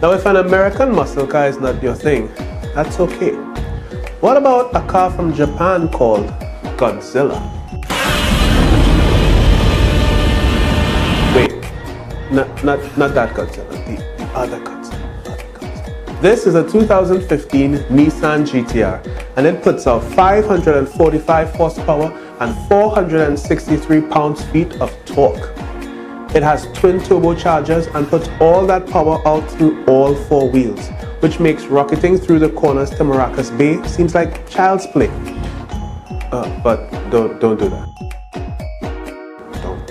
Now if an American muscle car is not your thing, that's okay. What about a car from Japan called Godzilla? Wait, not that Godzilla, the other Godzilla. This is a 2015 Nissan GTR, and it puts out 545 horsepower and 463 pounds-feet of torque. It has twin turbochargers and puts all that power out through all four wheels, which makes rocketing through the corners to Maracas Bay seems like child's play. But don't do that. Don't.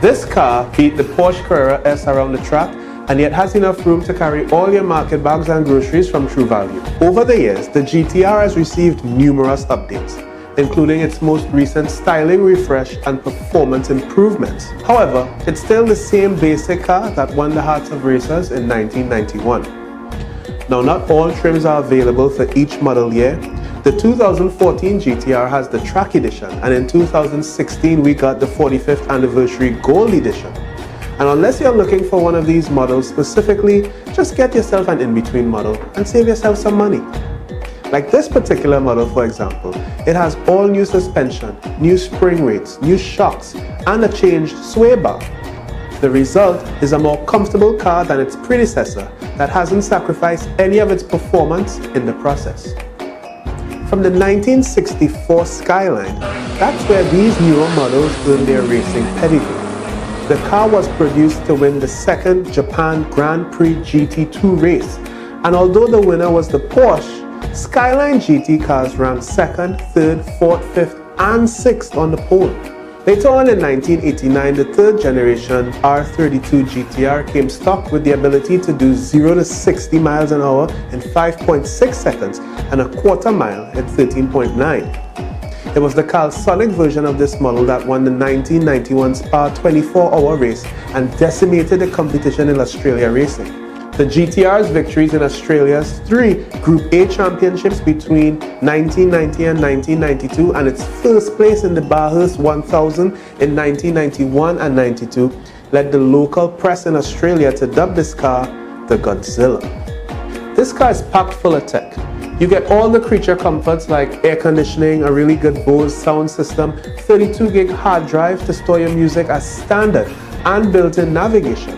This car beat the Porsche Carrera S around the track, and yet has enough room to carry all your market bags and groceries from True Value. Over the years, the GTR has received numerous updates, including its most recent styling refresh and performance improvements. However, it's still the same basic car that won the hearts of racers in 1991. Now, not all trims are available for each model year. The 2014 GTR has the Track Edition, and in 2016 we got the 45th Anniversary Gold Edition. And unless you're looking for one of these models specifically, just get yourself an in-between model and save yourself some money. Like this particular model, for example, it has all new suspension, new spring rates, new shocks, and a changed sway bar. The result is a more comfortable car than its predecessor that hasn't sacrificed any of its performance in the process. From the 1964 Skyline, that's where these newer models earned their racing pedigree. The car was produced to win the second Japan Grand Prix GT2 race, and although the winner was the Porsche, Skyline GT cars ranked 2nd, 3rd, 4th, 5th, and 6th on the pole. Later on in 1989, the third generation R32 GTR came stock with the ability to do 0 to 60 miles an hour in 5.6 seconds and a quarter mile in 13.9. It was the Calsonic version of this model that won the 1991 Spa 24-hour race and decimated the competition in Australia racing. The GTR's victories in Australia's 3 Group A championships between 1990 and 1992 and its first place in the Bathurst 1000 in 1991 and 92 led the local press in Australia to dub this car the Godzilla. This car is packed full of tech. You get all the creature comforts like air conditioning, a really good Bose sound system, 32 gig hard drive to store your music as standard, and built-in navigation.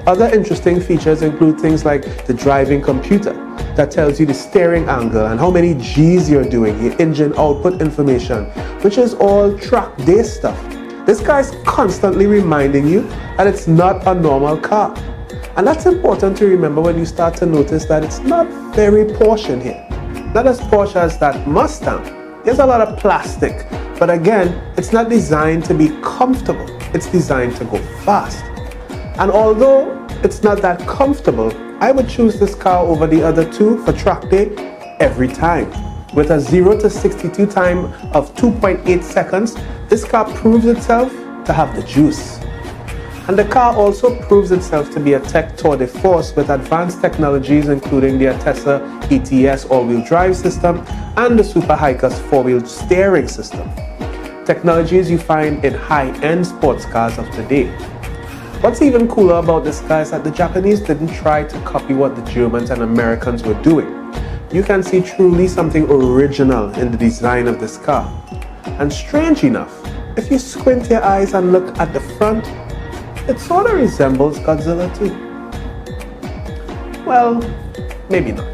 Other interesting features include things like the driving computer that tells you the steering angle and how many G's you're doing, your engine output information, which is all track day stuff. This car is constantly reminding you that it's not a normal car. And that's important to remember when you start to notice that it's not very Porsche in here. Not as Porsche as that Mustang. There's a lot of plastic, but again, it's not designed to be comfortable. It's designed to go fast. And although it's not that comfortable, I would choose this car over the other two for track day every time. With a 0 to 62 time of 2.8 seconds, this car proves itself to have the juice. And the car also proves itself to be a tech tour de force with advanced technologies including the Atessa ETS all-wheel drive system and the Super Hikers 4-wheel steering system. Technologies you find in high-end sports cars of today. What's even cooler about this car is that the Japanese didn't try to copy what the Germans and Americans were doing. You can see truly something original in the design of this car. And strange enough, if you squint your eyes and look at the front, it sort of resembles Godzilla too. Well, maybe not.